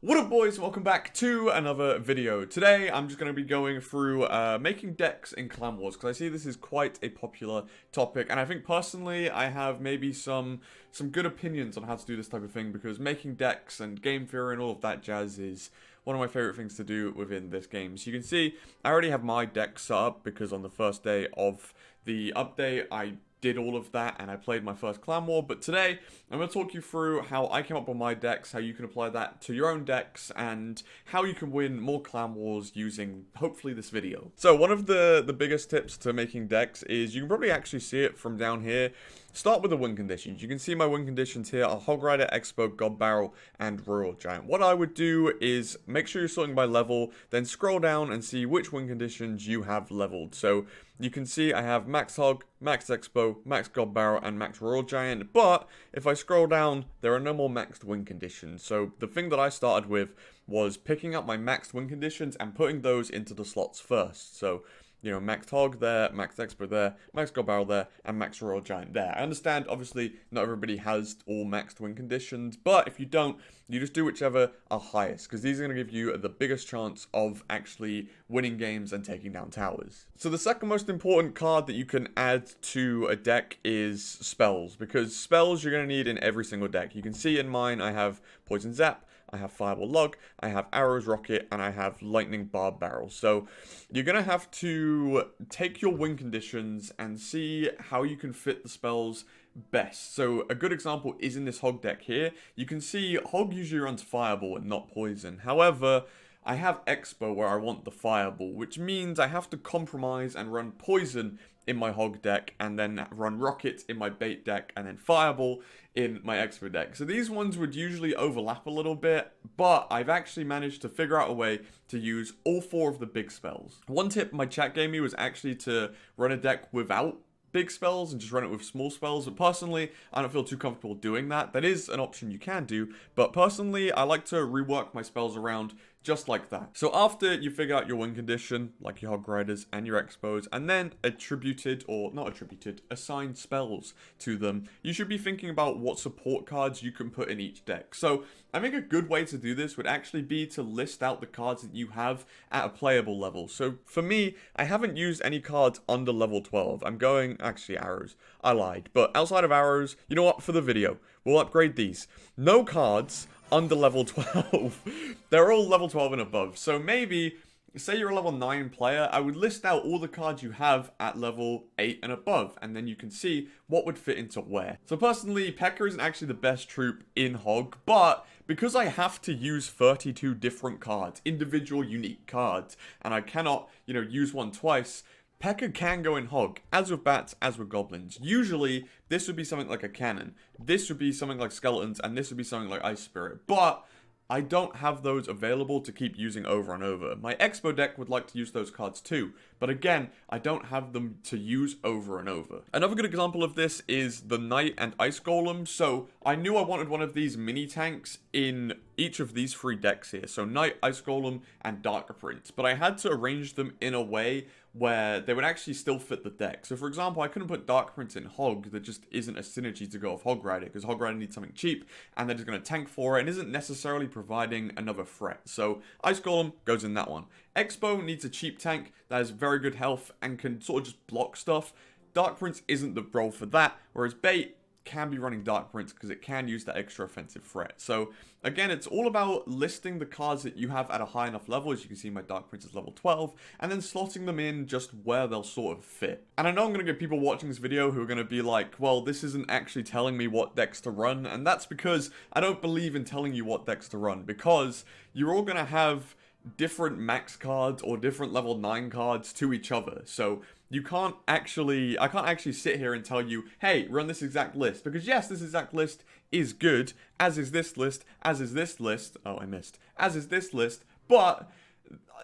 What up, boys? Welcome back to another video. Today I'm just going to be going through making decks in Clan Wars, because I see this is quite a popular topic, and I think personally I have maybe some good opinions on how to do this type of thing, because making decks and game theory and all of that jazz is one of my favorite things to do within this game. So you can see I already have my deck set up, because on the first day of the update I did all of that and I played my first clan war. But today I'm going to talk you through how I came up with my decks, how you can apply that to your own decks, and how you can win more clan wars using hopefully this video. So one of the biggest tips to making decks is, you can probably actually see it from down here. Start with the win conditions. You can see my win conditions here are Hog Rider, Expo, God Barrel, and Royal Giant. What I would do is make sure you're sorting by level, then scroll down and see which win conditions you have leveled. So you can see I have Max Hog, Max Expo, Max God Barrel, and Max Royal Giant. But if I scroll down, there are no more maxed win conditions. So the thing that I started with was picking up my maxed win conditions and putting those into the slots first. So, you know, Max Hog there, Max Expo there, Max God Barrel there, and Max Royal Giant there. I understand, obviously, not everybody has all maxed win conditions, but if you don't, you just do whichever are highest, because these are going to give you the biggest chance of actually winning games and taking down towers. So the second most important card that you can add to a deck is spells, because spells you're going to need in every single deck. You can see in mine I have Poison Zap, I have Fireball Log, I have Arrows Rocket, and I have Lightning Barb Barrel. So you're going to have to take your win conditions and see how you can fit the spells best. So a good example is in this Hog deck here. You can see Hog usually runs Fireball and not Poison. However, I have Expo where I want the Fireball, which means I have to compromise and run Poison in my Hog deck, and then run Rocket in my Bait deck, and then Fireball in my Expo deck. So these ones would usually overlap a little bit, but I've actually managed to figure out a way to use all four of the big spells. One tip my chat gave me was actually to run a deck without big spells and just run it with small spells, but personally I don't feel too comfortable doing that. That is an option you can do, but personally I like to rework my spells around just like that. So after you figure out your win condition, like your Hog Riders and your Expos, and then assigned spells to them, you should be thinking about what support cards you can put in each deck. So I think a good way to do this would actually be to list out the cards that you have at a playable level. So for me, I haven't used any cards under level 12. I'm going, actually arrows, I lied. But outside of arrows, you know what, for the video, we'll upgrade these. No cards under level 12. They're all level 12 and above. So maybe, say you're a level 9 player, I would list out all the cards you have at level 8 and above, and then you can see what would fit into where. So personally, P.E.K.K.A. isn't actually the best troop in Hog, but because I have to use 32 different cards, individual unique cards, and I cannot, use one twice, P.E.K.K.A. can go in Hog, as with bats, as with goblins. Usually, this would be something like a cannon, this would be something like skeletons, and this would be something like Ice Spirit. But I don't have those available to keep using over and over. My Expo deck would like to use those cards too, but again, I don't have them to use over and over. Another good example of this is the Knight and Ice Golem. So I knew I wanted one of these mini tanks in each of these three decks here. So Knight, Ice Golem, and Dark Prince. But I had to arrange them in a way where they would actually still fit the deck. So for example, I couldn't put Dark Prince in Hog. There just isn't a synergy to go with Hog Rider, because Hog Rider needs something cheap, and they're just going to tank for it, and isn't necessarily providing another threat. So Ice Golem goes in that one. Expo needs a cheap tank that has very good health and can sort of just block stuff. Dark Prince isn't the role for that, whereas Bait can be running Dark Prince because it can use that extra offensive threat. So again, it's all about listing the cards that you have at a high enough level. As you can see, my Dark Prince is level 12, and then slotting them in just where they'll sort of fit. And I know I'm going to get people watching this video who are going to be like, well, this isn't actually telling me what decks to run, and that's because I don't believe in telling you what decks to run, because you're all going to have different max cards or different level 9 cards to each other. So I can't actually sit here and tell you, hey, run this exact list, because yes, this exact list is good, as is this list, as is this list, as is this list, but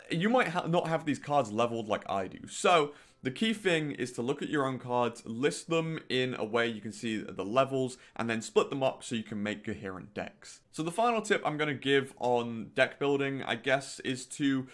you might not have these cards leveled like I do. So the key thing is to look at your own cards, list them in a way you can see the levels, and then split them up so you can make coherent decks. So the final tip I'm going to give on deck building, I guess, is to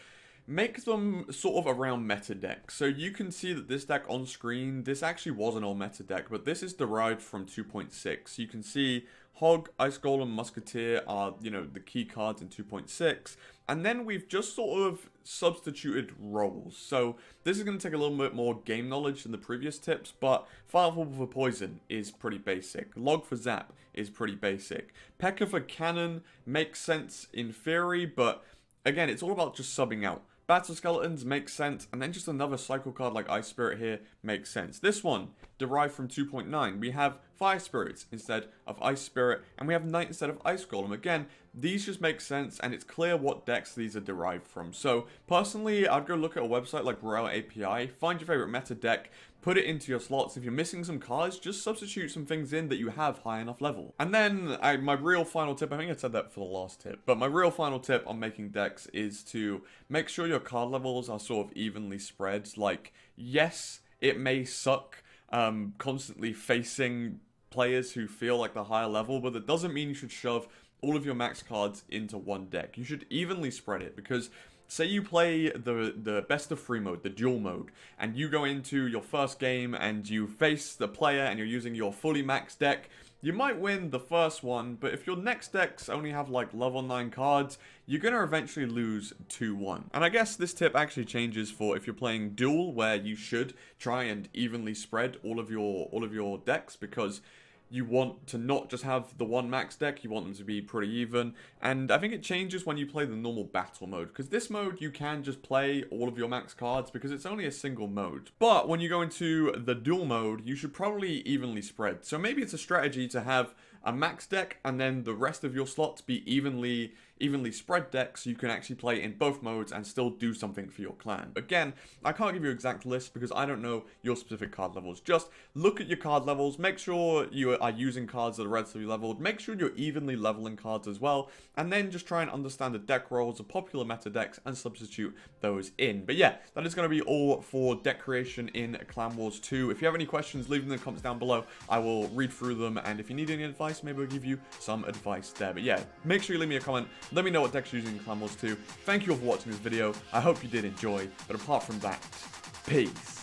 make them sort of around meta decks. So you can see that this deck on screen, this actually was an old meta deck, but this is derived from 2.6. You can see Hog, Ice Golem, Musketeer are, you know, the key cards in 2.6. And then we've just sort of substituted roles. So this is going to take a little bit more game knowledge than the previous tips, but Firefall for Poison is pretty basic. Log for Zap is pretty basic. P.E.K.K.A. for Cannon makes sense in theory, but again, it's all about just subbing out. Battle Skeletons makes sense, and then just another cycle card like Ice Spirit here makes sense. This one, derived from 2.9, we have Fire Spirits instead of Ice Spirit, and we have Knight instead of Ice Golem. Again, these just make sense, and it's clear what decks these are derived from. So, personally, I'd go look at a website like Royale API, find your favorite meta deck, put it into your slots. If you're missing some cards, just substitute some things in that you have high enough level. And then, my real final tip, I think I said that for the last tip, but my real final tip on making decks is to make sure your card levels are sort of evenly spread. Like, yes, it may suck constantly facing players who feel like the higher level, but that doesn't mean you should shove all of your max cards into one deck. You should evenly spread it, because say you play the best of 3 mode, the duel mode, and you go into your first game and you face the player and you're using your fully maxed deck. You might win the first one, but if your next decks only have like level 9 cards, you're going to eventually lose 2-1. And I guess this tip actually changes for if you're playing duel, where you should try and evenly spread all of your decks, because you want to not just have the one max deck, you want them to be pretty even. And I think it changes when you play the normal battle mode, because this mode you can just play all of your max cards because it's only a single mode. But when you go into the duel mode, you should probably evenly spread. So maybe it's a strategy to have a max deck and then the rest of your slots be evenly spread decks, so you can actually play in both modes and still do something for your clan. Again, I can't give you an exact list because I don't know your specific card levels. Just look at your card levels, make sure you are using cards that are relatively leveled, make sure you're evenly leveling cards as well, and then just try and understand the deck roles of popular meta decks and substitute those in. But yeah, that is going to be all for deck creation in Clan Wars 2. If you have any questions, leave them in the comments down below. I will read through them, and if you need any advice, maybe I'll give you some advice there. But yeah, make sure you leave me a comment. Let me know what decks you're using in Clan Wars 2. Thank you all for watching this video. I hope you did enjoy. But apart from that, peace.